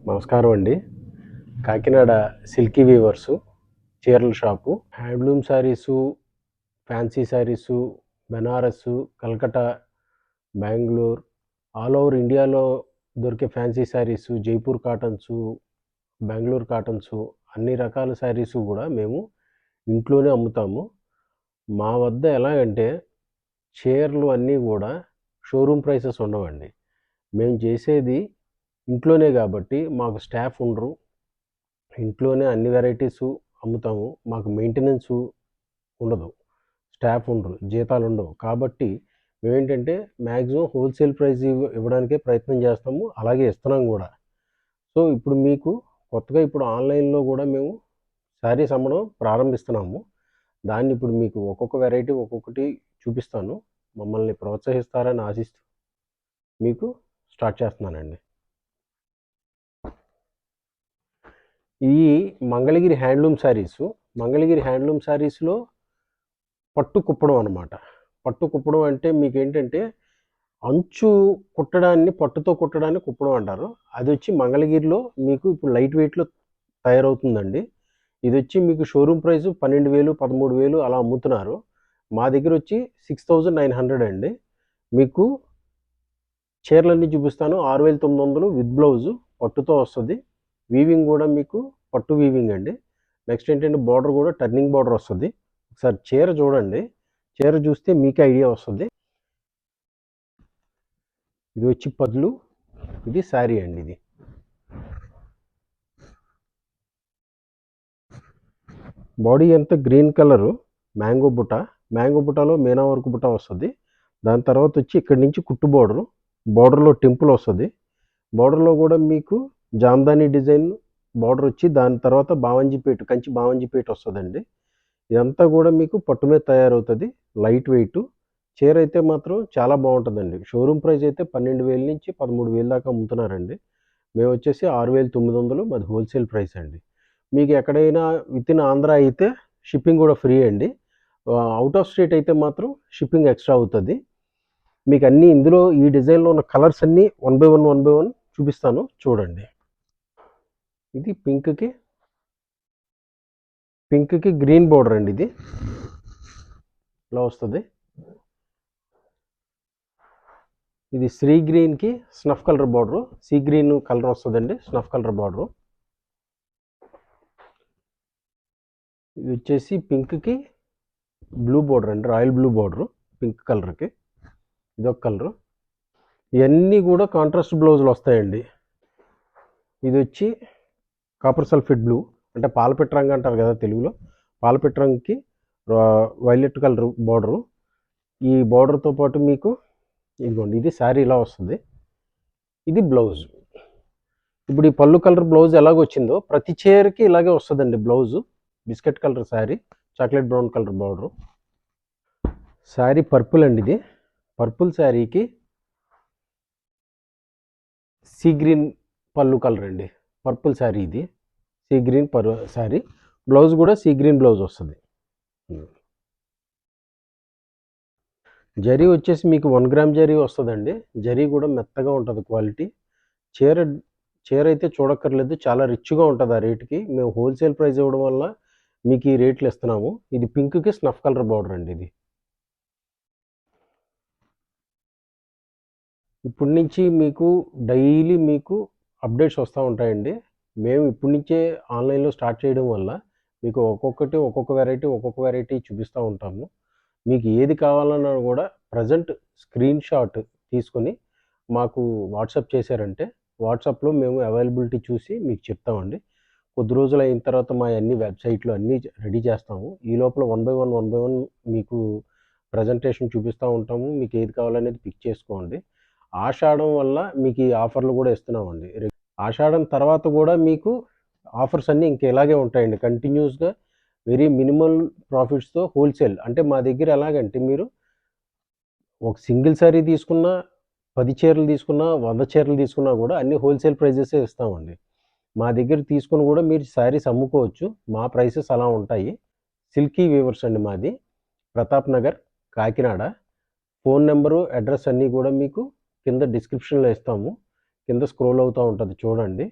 నమస్కారం అండి. కాకినాడ సిల్కీ వీవర్సు చీరల shop. Handloom saris, fancy saris, Banaras, Calcutta, Bengaluru all over ఇండియాలో దొరికే fancy saris, Jaipur cottons, Bengaluru cottons అన్ని రకాల శారీసు కూడా మేము ఇంట్లోనే అమ్ముతాము. మా వద్ద ఎలాగంటే చీరలు అన్నీ కూడా షోరూమ్ ప్రైసెస్ ఉండవండి. మేము చేసేది ఇంట్లోనే కాబట్టి మాకు స్టాఫ్ ఉండరు. ఇంట్లోనే అన్ని వెరైటీసు అమ్ముతాము. మాకు మెయింటెనెన్సు ఉండదు, స్టాఫ్ ఉండరు, జీతాలు ఉండవు. కాబట్టి మేమేంటంటే మ్యాక్సిమం హోల్సేల్ ప్రైస్ ఇవ్వడానికే ప్రయత్నం చేస్తాము, అలాగే ఇస్తున్నాం కూడా. సో ఇప్పుడు మీకు కొత్తగా ఇప్పుడు ఆన్లైన్లో కూడా మేము శారీస్ అమ్మడం ప్రారంభిస్తున్నాము. దాన్ని ఇప్పుడు మీకు ఒక్కొక్క వెరైటీ ఒక్కొక్కటి చూపిస్తాను. మమ్మల్ని ప్రోత్సహిస్తారని ఆశిస్తూ మీకు స్టార్ట్ చేస్తున్నానండి. ఈ మంగళగిరి హ్యాండ్లూమ్ శారీసు, మంగళగిరి హ్యాండ్లూమ్ శారీస్లో పట్టు కుప్పడం అనమాట. పట్టు కుప్పడం అంటే మీకేంటంటే అంచు కుట్టడాన్ని, పట్టుతో కుట్టడాన్ని కుప్పడం అంటారు. అది వచ్చి మంగళగిరిలో మీకు ఇప్పుడు లైట్ వెయిట్లో తయారవుతుందండి. ఇది వచ్చి మీకు షోరూమ్ ప్రైస్ 12,000, 13,000 అలా అమ్ముతున్నారు. మా దగ్గర వచ్చి 6,900 అండి. మీకు చీరలన్నీ చూపిస్తాను. 6,900 విత్ బ్లౌజు పట్టుతో వస్తుంది. వీవింగ్ కూడా మీకు పట్టు వీవింగ్ అండి. నెక్స్ట్ ఏంటంటే బార్డర్ కూడా టర్నింగ్ బార్డర్ వస్తుంది. ఒకసారి చీర చూడండి, చీర చూస్తే మీకు ఐడియా వస్తుంది. ఇది వచ్చి పళ్ళు, ఇది శారీ అండి. ఇది బాడీ అంతా గ్రీన్ కలరు, మ్యాంగో బుట్ట, మ్యాంగో బుట్టలో మీనా వర్క్ బుట్ట వస్తుంది. దాని తర్వాత వచ్చి ఇక్కడి నుంచి కుట్టు బార్డరు, బార్డర్లో టెంపుల్ వస్తుంది. బార్డర్లో కూడా మీకు జామ్దాని డిజైన్ బార్డర్ వచ్చి దాని తర్వాత బావంజీపేట, కంచి బావంజీపేట వస్తుందండి. ఇదంతా కూడా మీకు పట్టు మీద తయారవుతుంది, లైట్ వెయిట్. చీర అయితే మాత్రం చాలా బాగుంటుందండి. షోరూమ్ ప్రైస్ అయితే 12,000 నుంచి 13,000 దాకా అమ్ముతున్నారండి. మేము వచ్చేసి 6,900 మాది హోల్సేల్ ప్రైస్ అండి. మీకు ఎక్కడైనా విత్ ఇన్ ఆంధ్ర అయితే షిప్పింగ్ కూడా ఫ్రీ అండి. అవుట్ ఆఫ్ స్టేట్ అయితే మాత్రం షిప్పింగ్ ఎక్స్ట్రా అవుతుంది. మీకు అన్నీ ఇందులో ఈ డిజైన్లో ఉన్న కలర్స్ అన్నీ వన్ బై వన్ చూపిస్తాను, చూడండి. ఇది పింక్కి గ్రీన్ బోర్డర్ అండి. ఇది ఇలా వస్తుంది. ఇది సీ గ్రీన్కి snuff colour border, sea green colour వస్తుందండి, స్నఫ్ కలర్ బార్డరు. ఇది వచ్చేసి పింక్కి బ్లూ బార్డర్ అండి, రాయల్ బ్లూ బార్డరు పింక్ కలర్కి. ఇదొక కలరు. ఇవన్నీ కూడా కాంట్రాస్ట్ బ్లౌజులు వస్తాయండి. ఇది వచ్చి కాపర్ సల్ఫేట్ బ్లూ, అంటే పాలపిట్ట రంగు అంటారు కదా తెలుగులో, పాలపిట్ట రంగుకి వైలెట్ కలర్ బార్డరు. ఈ బార్డర్తో పాటు మీకు ఇదిగోండి, ఇది శారీ ఇలా వస్తుంది. ఇది బ్లౌజ్. ఇప్పుడు ఈ పళ్ళు కలర్ బ్లౌజ్ ఎలాగొచ్చిందో ప్రతి చీరకి ఇలాగే వస్తుందండి blouse. Biscuit colour sari, chocolate brown colour border. Sari purple అండి. ఇది పర్పుల్ శారీకి సీ గ్రీన్ పళ్ళు కలర్ అండి. పర్పుల్ శారీ ఇది సీ గ్రీన్ శారీ. బ్లౌజ్ కూడా సీ గ్రీన్ బ్లౌజ్ వస్తుంది. జరీ వచ్చేసి మీకు 1 గ్రామ్ జరీ వస్తుందండి. జరీ కూడా మెత్తగా ఉంటుంది క్వాలిటీ. చీర అయితే చూడక్కర్లేదు, చాలా రిచ్గా ఉంటుంది ఆ రేటుకి. మేము హోల్సేల్ ప్రైస్ ఇవ్వడం వల్ల మీకు ఈ రేట్లు ఇస్తున్నాము. ఇది పింక్కి స్నఫ్ కలర్ బార్డర్ అండి. ఇది ఇప్పటి నుంచి మీకు డైలీ మీకు అప్డేట్స్ వస్తూ ఉంటాయండి. మేము ఇప్పటి నుంచే ఆన్లైన్లో స్టార్ట్ చేయడం వల్ల మీకు ఒక్కొక్క వెరైటీ చూపిస్తూ ఉంటాము. మీకు ఏది కావాలన్నా కూడా ప్రజెంట్ స్క్రీన్ షాట్ తీసుకొని మాకు వాట్సాప్ చేశారంటే వాట్సాప్లో మేము అవైలబిలిటీ చూసి మీకు చెప్తామండి. కొద్ది రోజులు అయిన తర్వాత మా అన్ని వెబ్సైట్లో అన్నీ రెడీ చేస్తాము. ఈ లోపల వన్ బై వన్ మీకు ప్రజెంటేషన్ చూపిస్తూ ఉంటాము. మీకు ఏది కావాలనేది పిక్ చేసుకోండి. ఆషాఢం వల్ల మీకు ఈ ఆఫర్లు కూడా ఇస్తున్నామండి. ఆషాఢం తర్వాత కూడా మీకు ఆఫర్స్ అన్నీ ఇంక ఇలాగే ఉంటాయండి. కంటిన్యూస్గా వెరీ మినిమల్ ప్రాఫిట్స్తో హోల్సేల్. అంటే మా దగ్గర ఎలాగంటే మీరు ఒక సింగిల్ శారీ తీసుకున్నా, 10 చీరలు తీసుకున్నా, 100 చీరలు తీసుకున్నా కూడా అన్ని హోల్సేల్ ప్రైజెసే ఇస్తామండి. మా దగ్గర తీసుకుని కూడా మీరు శారీస్ అమ్ముకోవచ్చు. మా ప్రైసెస్ అలా ఉంటాయి. సిల్కీ వీవర్స్ అండి మాది, Pratap Nagar, Kakinada. Phone number, address అన్నీ కూడా మీకు కింద డిస్క్రిప్షన్లో ఇస్తాము. కింద స్క్రోల్ అవుతూ ఉంటుంది చూడండి.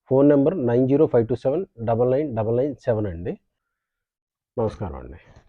ఫోన్ నెంబర్ 9052799997 అండి. నమస్కారం అండి.